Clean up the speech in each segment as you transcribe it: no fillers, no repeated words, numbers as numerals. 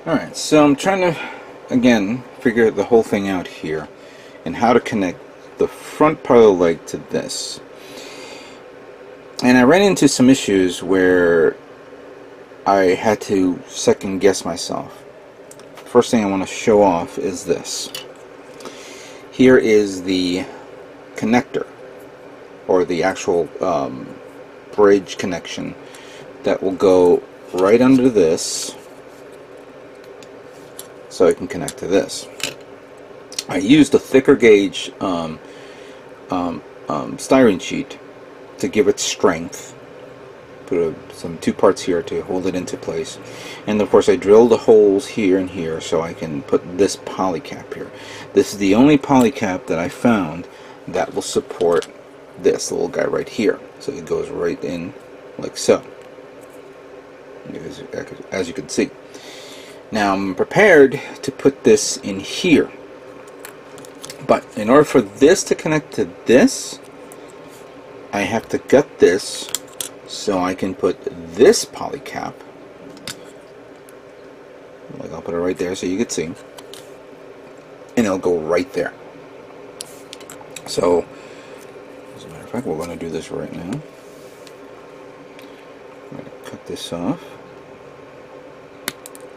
Alright, so I'm trying to, again, figure the whole thing out here and how to connect the front part of the leg to this. And I ran into some issues where I had to second guess myself. First thing I want to show off is this. Here is the connector, or the actual bridge connection that will go right under this, so I can connect to this. I used a thicker gauge styrene sheet to give it strength. Put some two parts here to hold it into place, and of course I drilled the holes here and here so I can put this poly cap here. This is the only poly cap that I found that will support this little guy right here, so it goes right in like so, as you can see. Now I'm prepared to put this in here, but in order for this to connect to this, I have to gut this so I can put this poly cap, like I'll put it right there so you can see, and it'll go right there. So as a matter of fact, we're going to do this right now. I'm going to cut this off.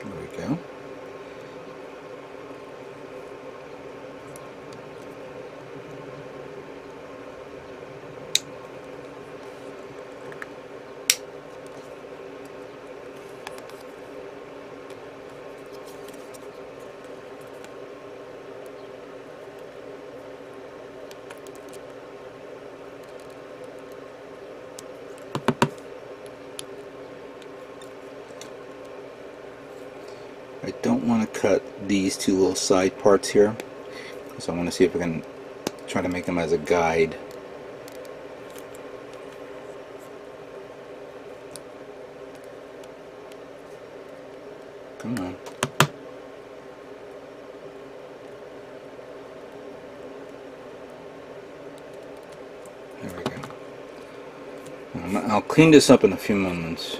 There we go. I don't want to cut these two little side parts here, so I want to see if I can try to make them as a guide. Come on. There we go. I'll clean this up in a few moments,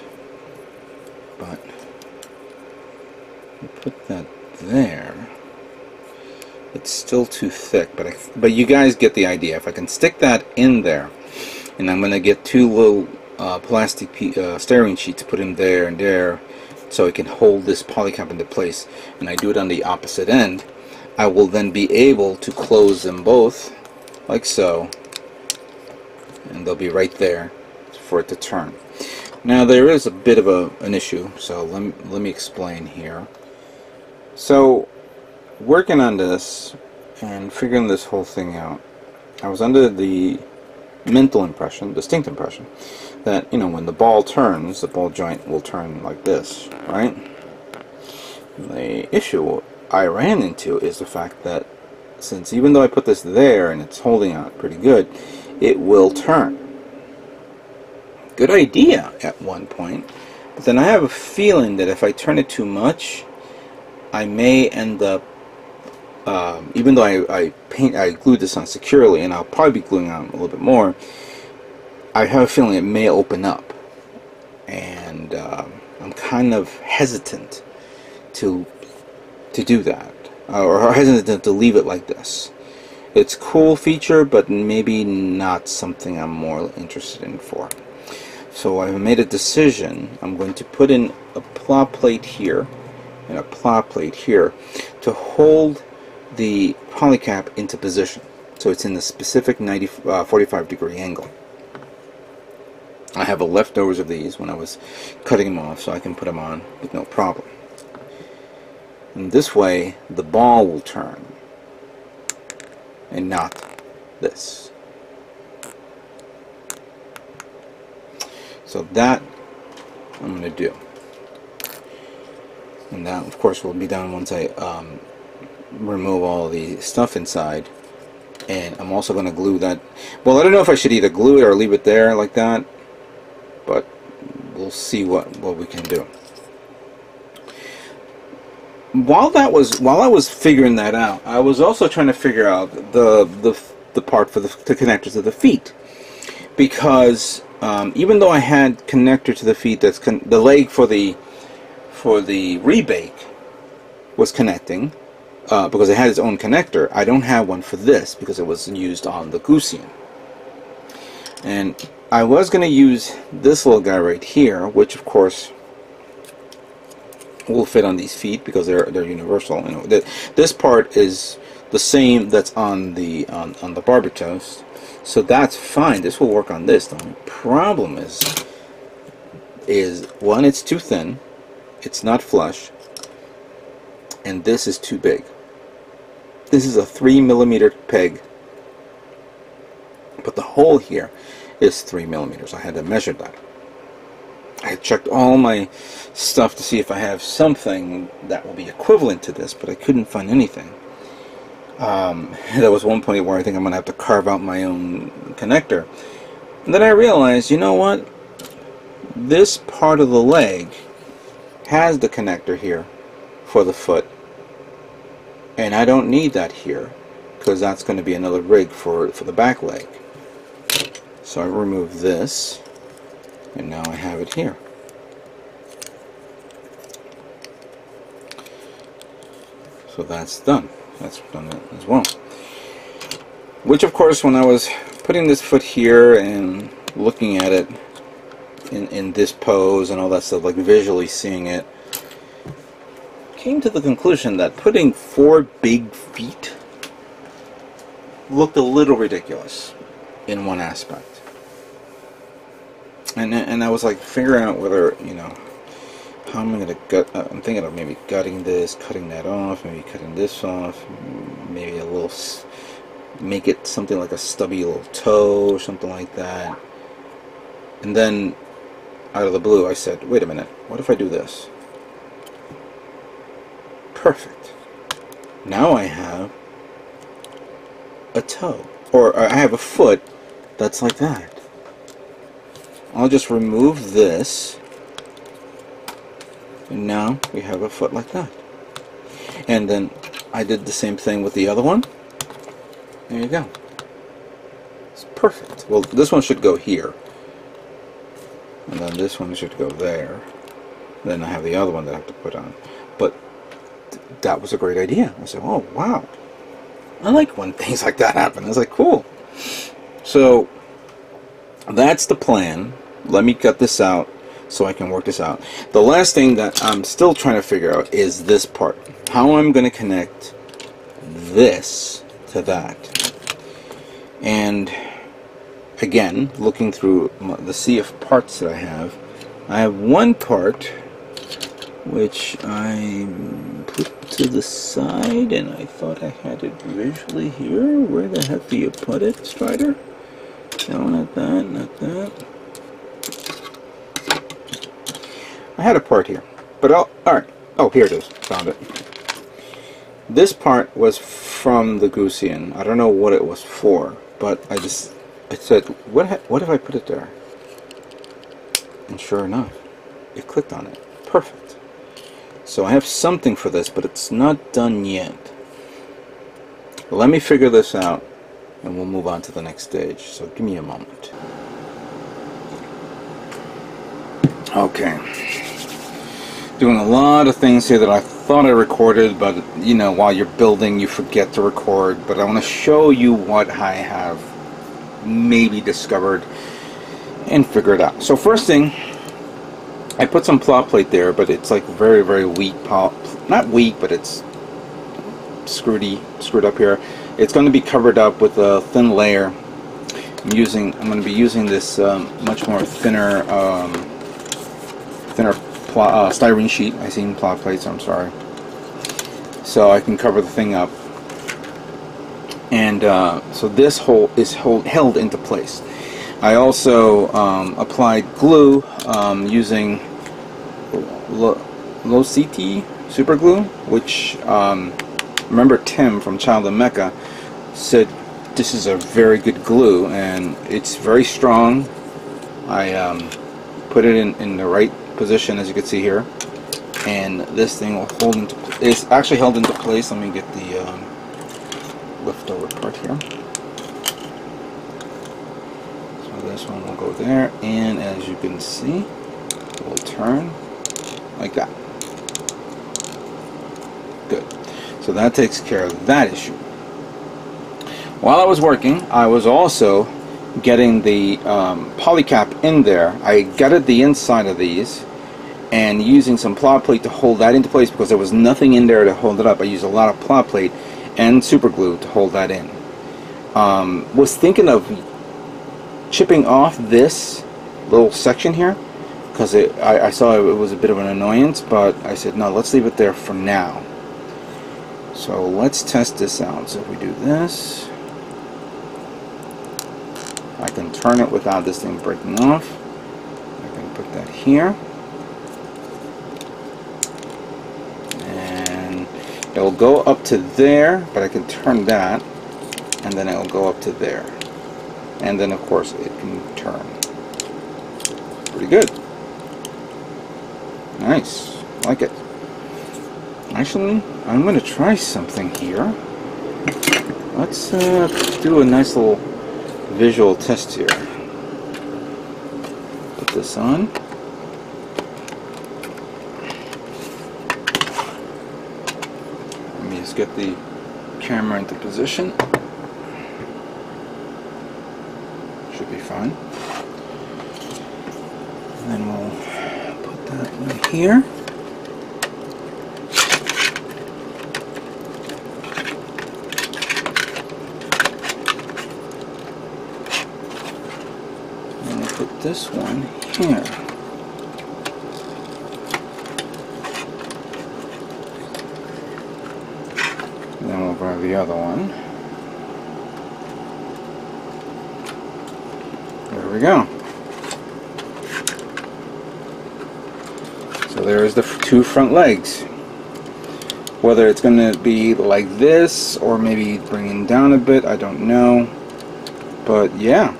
but put that there. It's still too thick, but you guys get the idea. If I can stick that in there, and I'm going to get two little plastic styrene sheets, put in there and there, so it can hold this polycap into place, and I do it on the opposite end, I will then be able to close them both like so, and they'll be right there for it to turn. Now there is a bit of an issue, so let me explain here. So, working on this and figuring this whole thing out, I was under the mental impression, distinct impression, that, you know, when the ball turns, the ball joint will turn like this, right? The issue I ran into is the fact that, since even though I put this there and it's holding out pretty good, it will turn. Good idea at one point, but then I have a feeling that if I turn it too much, I may end up, even though I glued this on securely, and I'll probably be gluing on a little bit more, I have a feeling it may open up, and I'm kind of hesitant to do that, or hesitant to leave it like this. It's a cool feature, but maybe not something I'm more interested in for. So I've made a decision. I'm going to put in a plow plate here and a plow plate here to hold the polycap into position, so it's in the specific 45 degree angle. I have a leftovers of these when I was cutting them off, so I can put them on with no problem. And this way the ball will turn and not this. So that I'm going to do. And that, of course, will be done once I remove all the stuff inside. And I'm also going to glue that. Well, I don't know if I should either glue it or leave it there like that, but we'll see what we can do. While I was figuring that out, I was also trying to figure out the part for the connectors of the feet, because even though I had connector to the feet, that's the leg for the rebake was connecting, because it had its own connector. I don't have one for this because it was used on the Gusian. And I was going to use this little guy right here, which of course will fit on these feet because they're universal. You know, this part is the same that's on the barber toast, so that's fine. This will work on this. The only problem is one, it's too thin, it's not flush, and this is too big. This is a 3mm peg, but the hole here is 3mm. I had to measure that. I had checked all my stuff to see if I have something that will be equivalent to this, but I couldn't find anything. There was one point where I think I'm going to have to carve out my own connector. And then I realized, you know what? This part of the leg has the connector here for the foot. And I don't need that here, because that's going to be another rig for the back leg. So I remove this, and now I have it here. So that's done. That's done as well. Which, of course, when I was putting this foot here and looking at it in this pose and all that stuff, like visually seeing it, came to the conclusion that putting 4 big feet looked a little ridiculous in one aspect. And I was like figuring out whether, you know, how am I going to gut. I'm thinking of maybe gutting this, cutting that off, maybe cutting this off, maybe a little, make it something like a stubby little toe or something like that. And then out of the blue I said, wait a minute, what if I do this? Perfect. Now I have a toe, or I have a foot that's like that. I'll just remove this, and now we have a foot like that. And then I did the same thing with the other one. There you go. It's perfect. Well, this one should go here, and then this one should go there. Then I have the other one that I have to put on. But that was a great idea. I said, oh wow, I like when things like that happen. I was like, cool. So that's the plan. Let me cut this out so I can work this out. The last thing that I'm still trying to figure out is this part. How I'm going to connect this to that. And again, looking through the sea of parts that I have one part which I put to the side, and I thought I had it visually here. Where the heck do you put it, Strider? No, not that, not that. I had a part here, but alright. Oh, here it is. Found it. This part was from the Gusian. I don't know what it was for, but I said, what if I put it there? And sure enough, it clicked on it. Perfect. So I have something for this, but it's not done yet. Let me figure this out, and we'll move on to the next stage. So give me a moment. Okay. Doing a lot of things here that I thought I recorded, but you know, while you're building you forget to record. But I want to show you what I have maybe discovered and figured out. So first thing, I put some plot plate there, but it's like very, very weak. Not weak, but it's screwed up here. It's going to be covered up with a thin layer. I'm going to be using this much more thinner styrene sheet. I seen plot plates. I'm sorry. So I can cover the thing up, and so this hole is held into place. I also applied glue using Lociti super glue, which remember Tim from Child of Mecca said this is a very good glue, and it's very strong. I put it in the right position, as you can see here, and this thing will hold into. It's actually held into place. Let me get the leftover part here. This one will go there, and as you can see, it will turn like that. Good. So that takes care of that issue. While I was working, I was also getting the polycap in there. I gutted the inside of these and using some plot plate to hold that into place because there was nothing in there to hold it up. I used a lot of plot plate and super glue to hold that in. Was thinking of chipping off this little section here because I saw it was a bit of an annoyance, but I said no, let's leave it there for now. So let's test this out. So if we do this, I can turn it without this thing breaking off. I can put that here. And it'll go up to there, but I can turn that, and then it'll go up to there. And then of course it can turn. Pretty good. Nice. Like it. Actually, I'm going to try something here. Let's do a nice little visual test here. Put this on. Let me just get the camera into position. Should be fine. And then we'll put that in here. This one here. And then we'll grab the other one. There we go. So there's the two front legs. Whether it's going to be like this or maybe bringing down a bit, I don't know. But yeah,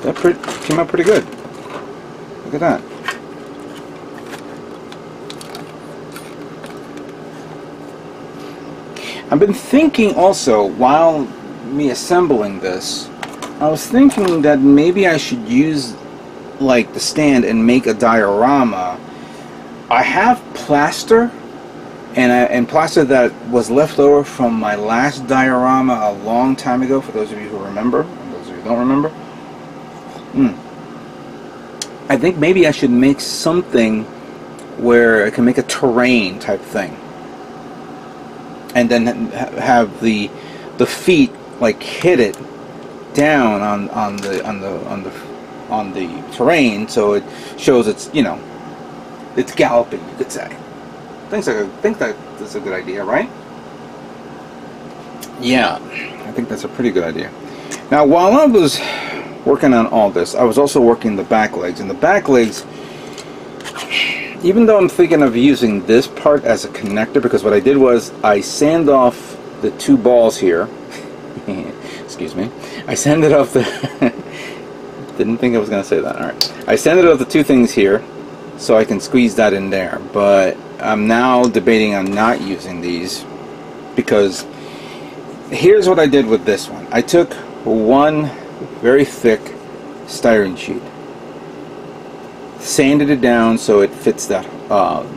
that came out pretty good. Look at that. I've been thinking also, while me assembling this, I was thinking that maybe I should use like the stand and make a diorama. I have plaster, and plaster that was left over from my last diorama a long time ago, for those of you who remember, and those of you who don't remember. I think maybe I should make something where I can make a terrain type thing, and then have the feet like hit it down on the terrain, so it shows it's, you know, it's galloping, you could say. I think that's a good idea, right? Yeah, I think that's a pretty good idea. Now, while I was working on all this, I was also working the back legs, and the back legs, even though I'm thinking of using this part as a connector, because what I did was I sanded off the two balls here. Excuse me. I sanded off the didn't think I was going to say that. Alright. I sanded off the two things here so I can squeeze that in there, but I'm now debating on not using these, because here's what I did with this one. I took one very thick styrene sheet, sanded it down so it fits that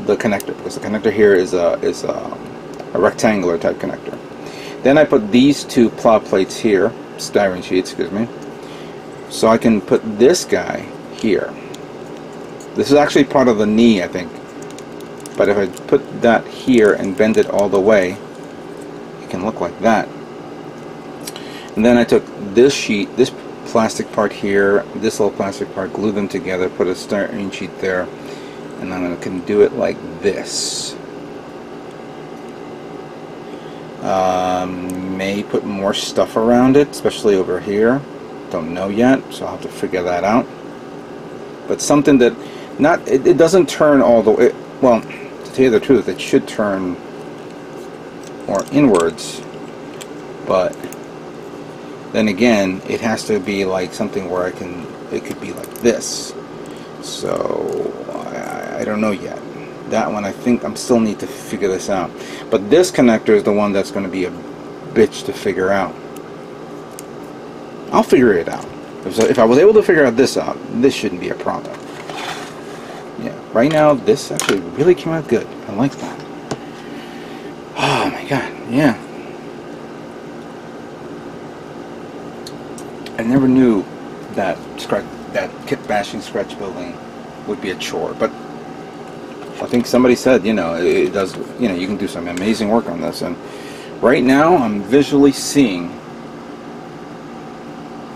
the connector, because the connector here is a rectangular type connector. Then I put these two plot plates here, styrene sheets, excuse me, so I can put this guy here. This is actually part of the knee, I think, but if I put that here and bend it all the way, it can look like that. And then I took this sheet, this plastic part here, this little plastic part, glue them together, put a styrene sheet there, and then I can do it like this. May put more stuff around it, especially over here. Don't know yet, so I'll have to figure that out. But something that it doesn't turn all the way. Well, to tell you the truth, it should turn more inwards, but then again, it has to be like something where it could be like this. So I don't know yet. That one, I think I still need to figure this out. But this connector is the one that's going to be a bitch to figure out. I'll figure it out. If I was able to figure out, this shouldn't be a problem. Yeah, right now this actually really came out good. I like that. God, yeah. I never knew that kit bashing scratch building would be a chore, but I think somebody said, it does, you can do some amazing work on this, and right now I'm visually seeing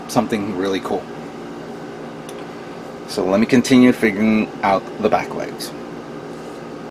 something really cool. So let me continue figuring out the back legs.